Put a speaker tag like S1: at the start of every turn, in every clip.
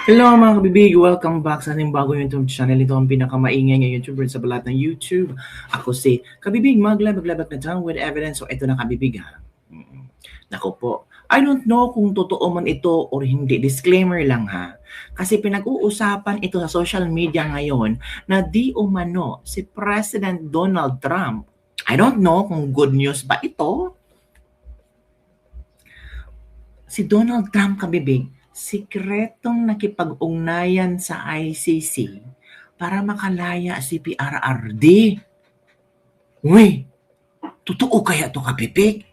S1: Hello mga kabibig! Welcome back sa ating bagong YouTube channel. Ito ang pinakamaingay ng YouTuber sa balat ng YouTube. Ako si Kabibig, maglabag-labag na tang with evidence. So ito na kabibig ha. Nako po. I don't know kung totoo man ito or hindi. Disclaimer lang ha. Kasi pinag-uusapan ito sa social media ngayon na di umano si President Donald Trump. I don't know kung good news ba ito. Si Donald Trump kabibig, sikretong nakipag-ugnayan sa ICC para makalaya si PRRD. Uy, totoo kaya to kabibig?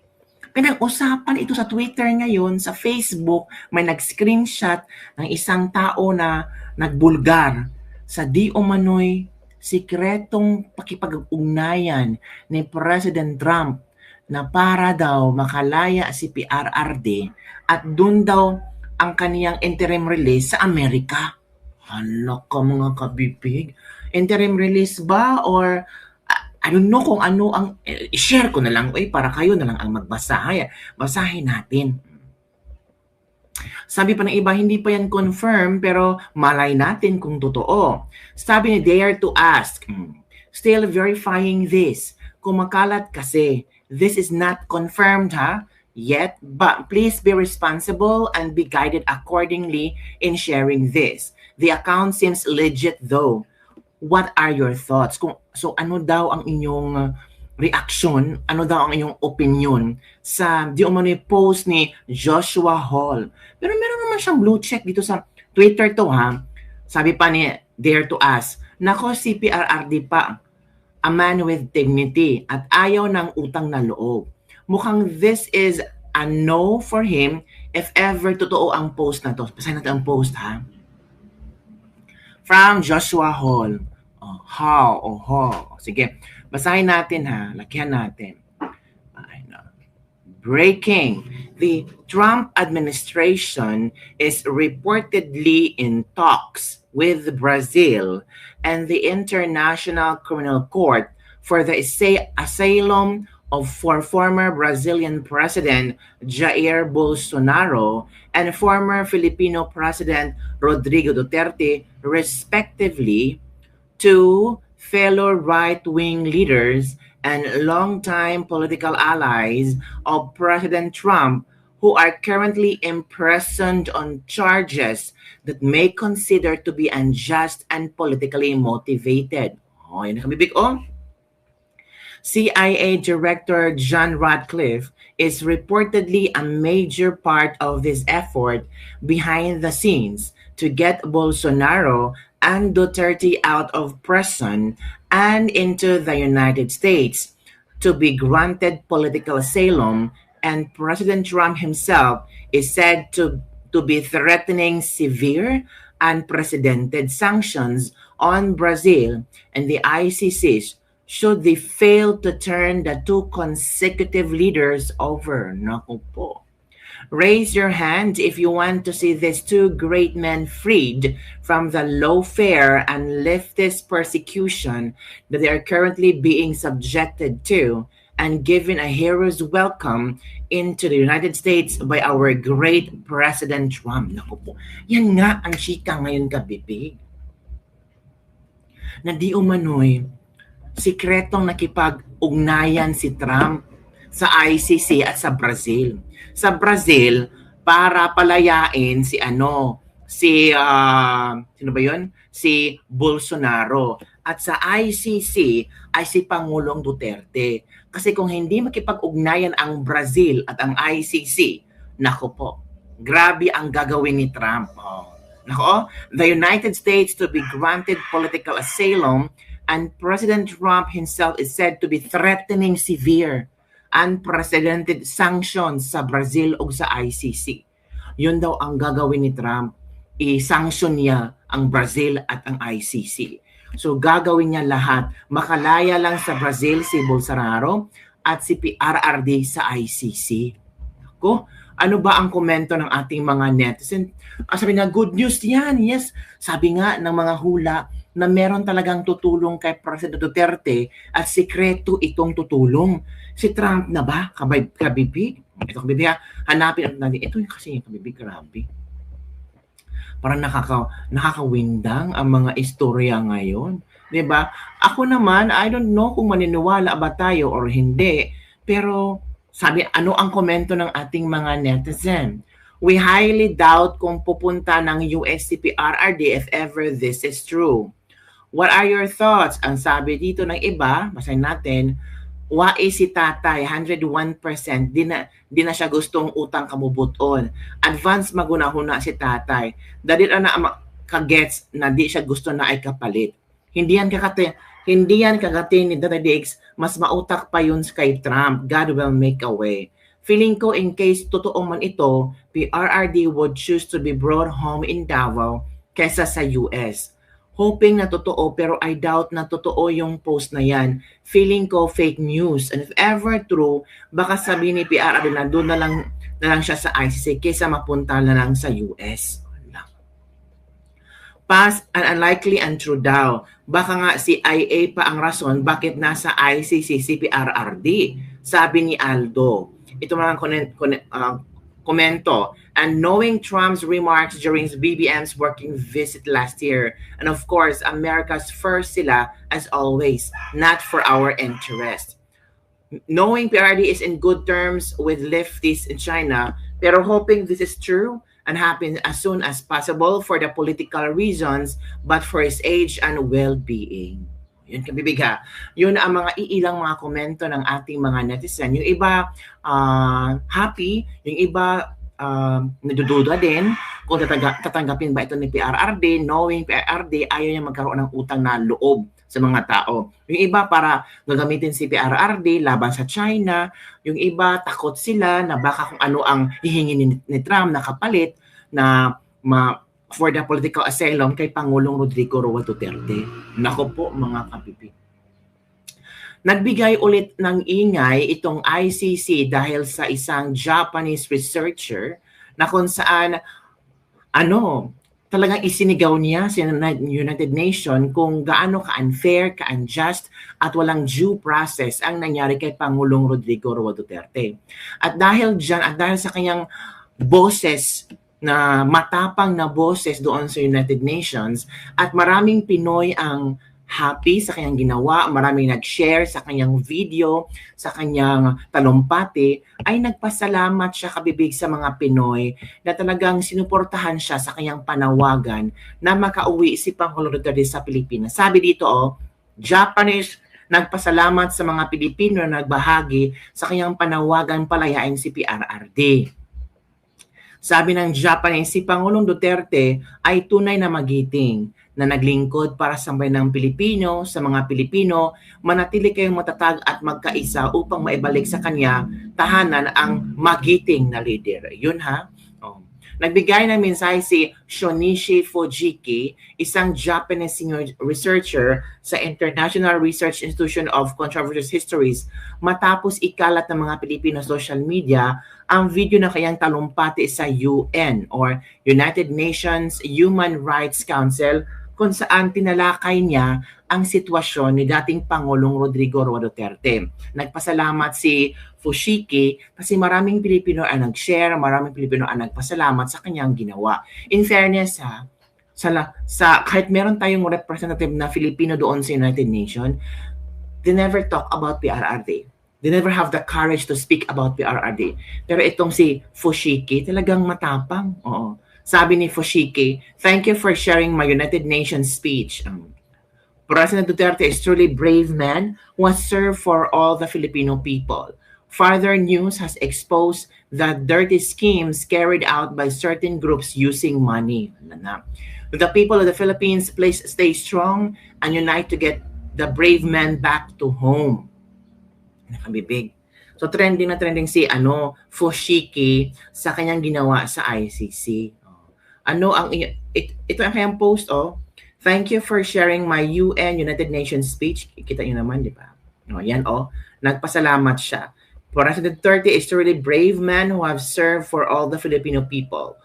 S1: Pinag-usapan ito sa Twitter ngayon, sa Facebook, may nag-screenshot ng isang tao na nagbulgar sa di umano'y sikretong pakipag-ugnayan ni President Trump na para daw makalaya si PRRD at dun daw ang kaniyang interim release sa Amerika. Hala ka mga kabibig. Interim release ba or I don't know kung ano ang i-share ko na lang para kayo na lang ang magbasa. Basahin natin. Sabi pa ng iba, hindi pa yan confirm pero malay natin kung totoo. Sabi ni Dare to Ask, still verifying this. Kumakalat kasi. This is not confirmed yet, but please be responsible and be guided accordingly in sharing this. The account seems legit though. What are your thoughts? So ano daw ang inyong reaction? Ano daw ang inyong opinion sa di umano'y post ni Joshua Hall? Pero meron naman siyang blue check dito sa Twitter to Sabi pa ni Dare to Ask, nako si PRRD pa, a man with dignity at ayaw ng utang na loob. Mukhang this is a no for him if ever totoo ang post na to. Basahin natin ang post From Joshua Hall. Sige, basahin natin Lakihan natin. Breaking. The Trump administration is reportedly in talks with Brazil and the International Criminal Court for the asylum for former Brazilian President Jair Bolsonaro and former Filipino President Rodrigo Duterte, respectively, two fellow right-wing leaders and longtime political allies of President Trump who are currently imprisoned on charges that may consider to be unjust and politically motivated. Yun na kabibig CIA Director John Ratcliffe is reportedly a major part of this effort behind the scenes to get Bolsonaro and Duterte out of prison and into the United States to be granted political asylum, and President Trump himself is said to be threatening severe unprecedented sanctions on Brazil and the ICC should they fail to turn the two consecutive leaders over. Naku po. Raise your hand if you want to see these two great men freed from the lawfare and leftist persecution that they are currently being subjected to and given a hero's welcome into the United States by our great President Trump. Naku po. Yan nga ang chika ngayon kabibig. Na di umano'y sikretong nakipag-ugnayan si Trump sa ICC at sa Brazil. Sa Brazil, para palayain sino ba yun? Si Bolsonaro. At sa ICC ay si Pangulong Duterte. Kasi kung hindi makipag-ugnayan ang Brazil at ang ICC, nako po, grabe ang gagawin ni Trump. The United States to be granted political asylum, and President Trump himself is said to be threatening severe, unprecedented sanctions sa Brazil o sa ICC. Yun daw ang gagawin ni Trump. I-sanction niya ang Brazil at ang ICC. So gagawin niya lahat. Makalaya lang sa Brazil si Bolsonaro at si PRRD sa ICC. Ano ba ang komento ng ating mga netizen? Sabi na, good news yan. Yes, sabi nga ng mga hula na meron talagang tutulong kay President Duterte at sikreto itong tutulong. Si Trump na ba? Kabibig? Ito kabibig hanapin natin. Ito yung kasi yung kabibig, grabe. Parang nakakawindang ang mga istorya ngayon. 'Di ba? Ako naman, I don't know kung maniniwala ba tayo or hindi. Pero sabi, ano ang komento ng ating mga netizen? We highly doubt kung pupunta ng US si PRRD if ever this is true. What are your thoughts? Ang sabi dito ng iba, basahin natin, wai si tatay, 101%, di na siya gustong utang kamubuton. Advance magunahuna si tatay. Dali na kagets na di siya gusto na ay kapalit. Hindi yan kakati ni Dada Diggs, mas mautak pa yun kay Trump. God will make a way. Feeling ko in case totoo man ito, PRRD would choose to be brought home in Davao kesa sa US. Hoping na totoo pero I doubt na totoo yung post na yan. Feeling ko fake news. And if ever true, baka sabi ni PRRD na doon na lang siya sa ICC kesa mapunta na lang sa US. Past and unlikely and true daw. Baka nga CIA pa ang rason bakit nasa ICC si PRRD. Sabi ni Aldo. Ito mga komento. And knowing Trump's remarks during BBM's working visit last year, and of course, America's first sila as always, not for our interest. Knowing PRRD is in good terms with leftists in China, pero hoping this is true and happens as soon as possible for the political reasons, but for his age and well-being. Yun, kabibiga. Yun ang mga iilang mga komento ng ating mga netizen. Yung iba happy, yung iba nadududa din kung tatanggapin ba ito ni PRRD, knowing PRRD ayaw niya magkaroon ng utang na loob sa mga tao. Yung iba para gagamitin si PRRD laban sa China, yung iba takot sila na baka kung ano ang hihingi ni Trump na kapalit na for the political asylum kay Pangulong Rodrigo Roa Duterte. Nako po mga kapipi. Nagbigay ulit ng ingay itong ICC dahil sa isang Japanese researcher na kung saan talagang isinigaw niya sa United Nations kung gaano ka-unfair, ka-unjust at walang due process ang nangyari kay Pangulong Rodrigo Roa Duterte. At dahil dyan, at dahil sa kanyang boses na matapang na boses doon sa United Nations at maraming Pinoy ang happy sa kanyang ginawa, maraming nag-share sa kanyang video, sa kanyang talumpati, ay nagpasalamat siya kabibig sa mga Pinoy na talagang sinuportahan siya sa kanyang panawagan na makauwi si Pangulong Duterte sa Pilipinas. Sabi dito, Japanese nagpasalamat sa mga Pilipino na nagbahagi sa kanyang panawagan palayain si PRRD. Sabi ng Japanese, si Pangulong Duterte ay tunay na magiting na naglingkod para sa bayan ng Pilipino, sa mga Pilipino, manatili kayong matatag at magkaisa upang maibalik sa kanya tahanan ang magiting na leader. Yun ha? Nagbigay ng mensahe si Shonichi Fujiki, isang Japanese senior researcher sa International Research Institution of Controversial Histories, matapos ikalat ng mga Pilipino social media ang video na kayang talumpati sa UN or United Nations Human Rights Council kung saan tinalakay niya ang sitwasyon ni dating Pangulong Rodrigo Roa Duterte. Nagpasalamat si Fushiki kasi maraming Pilipino ang nag-share, maraming Pilipino ang nagpasalamat sa kanyang ginawa. In fairness, kahit meron tayong representative na Filipino doon sa United Nations, they never talk about PRRD. They never have the courage to speak about PRRD. Pero itong si Fushiki, talagang matapang. Oo. Sabi ni Fushiki, "Thank you for sharing my United Nations speech. President Duterte is truly brave man who has served for all the Filipino people. Further news has exposed the dirty schemes carried out by certain groups using money. The people of the Philippines, please stay strong and unite to get the brave man back to home." Nakabibig. So trending na trending si Fushiki sa kanyang ginawa sa ICC. Ito ang kanyang post, "Thank you for sharing my UN United Nations speech." Kita niyo naman, di ba? Yan, nagpasalamat siya. President Duterte is a really brave man who has served for all the Filipino people.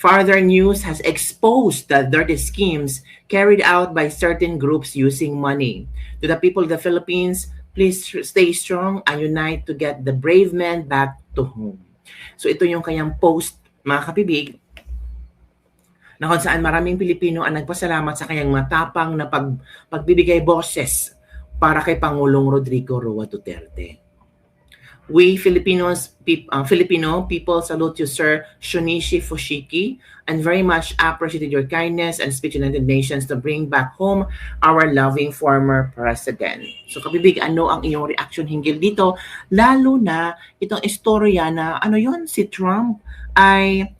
S1: Further news has exposed the dirty schemes carried out by certain groups using money. To the people of the Philippines, please stay strong and unite to get the brave man back to home. So ito yung kanyang post, mga kapibig. na kung saan maraming Pilipino ang nagpasalamat sa kanyang matapang na pagbibigay boses para kay Pangulong Rodrigo Roa Duterte. We Filipino people salute you, Sir Shunichi Fushiki, and very much appreciated your kindness and speech in the United Nations to bring back home our loving former president. So kabibig, ano ang iyong reaction hinggil dito? Lalo na itong istorya na si Trump ay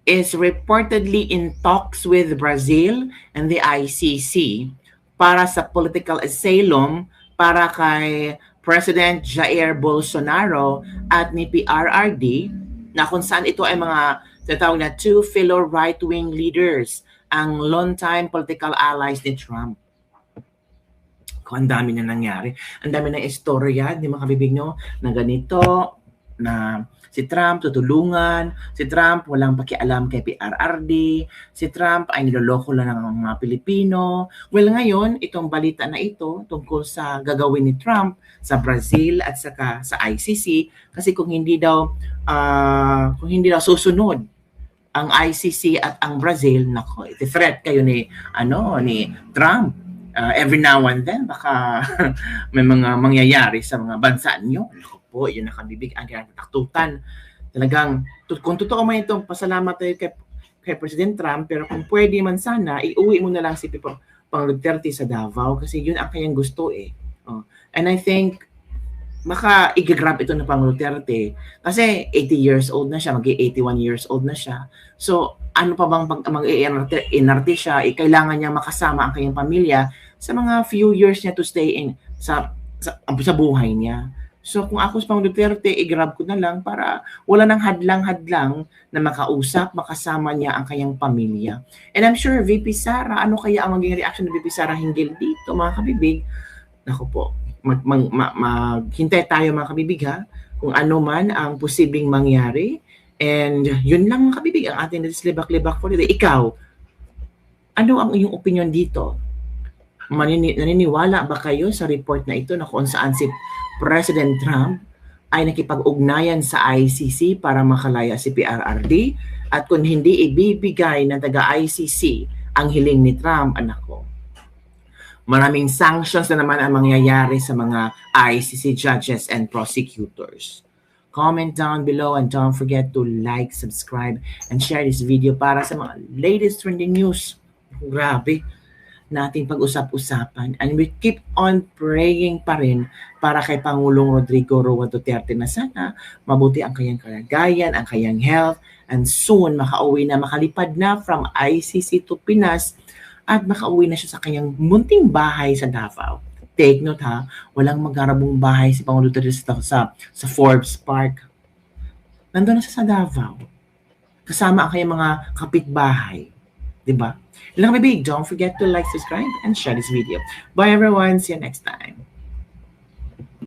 S1: is reportedly in talks with Brazil and the ICC para sa political asylum para kay President Jair Bolsonaro at ni PRRD, na kung saan ito ay mga tatawag na two fellow right-wing leaders, ang long-time political allies ni Trump. Ang dami na nangyari. Ang dami na istorya, di mga kabibig nyo, na ganito, na si Trump tutulungan, si Trump walang pakialam kay PRRD, si Trump ay niloloko lang ng mga Pilipino. Well, ngayon, itong balita na ito tungkol sa gagawin ni Trump sa Brazil at saka sa ICC, kasi kung hindi daw susunod ang ICC at ang Brazil, nako, iti-threat kayo ni Trump. Every now and then, baka may mga mangyayari sa mga bansa niyo. Naku po, yun nakabibig ang taktutan. Talagang, kung totoo man itong pasalamat tayo kay President Trump, pero kung pwede man sana, iuwi mo na lang si Pang Duterte sa Davao kasi yun ang kanyang gusto eh. And I think, baka i-grab ito ng Pang Duterte kasi 80 years old na siya, mag-81 years old na siya. So, ano pa bang pag mag-inarte siya, kailangan niya makasama ang kanyang pamilya sa mga few years niya to stay in sa buhay niya. So kung ako sa Pang Duterte, i-grab ko na lang para wala nang hadlang-hadlang na makausap, makasama niya ang kanyang pamilya. And I'm sure VP Sara, ano kaya ang maging reaction ng VP Sara hinggil dito, mga kabibig? Naku po, maghintay tayo mga kabibig ha, kung ano man ang posibleng mangyari. And yun lang mga kabibig, ang ating libak-libak for today. Ikaw, ano ang iyong opinion dito? Naniniwala ba kayo sa report na ito na kung saan si President Trump ay nakipag-ugnayan sa ICC para makalaya si PRRD, at kung hindi ibibigay ng taga-ICC ang hiling ni Trump, anak ko, maraming sanctions na naman ang mangyayari sa mga ICC judges and prosecutors. Comment down below and don't forget to like, subscribe, and share this video para sa mga latest trending news. Grabe nating pag-usap-usapan, and we keep on praying pa rin para kay Pangulong Rodrigo Roa Duterte na sana mabuti ang kanyang kalagayan, ang kanyang health, and soon makauwi na, makalipad na from ICC to Pinas at makauwi na siya sa kanyang munting bahay sa Davao. Take note ha, walang magkarabong bahay si Pangulong Duterte sa Forbes Park. Nandun na siya sa Davao kasama ang kanyang mga kapitbahay. Diba? Lang big, don't forget to like, subscribe, and share this video. Bye everyone, see you next time.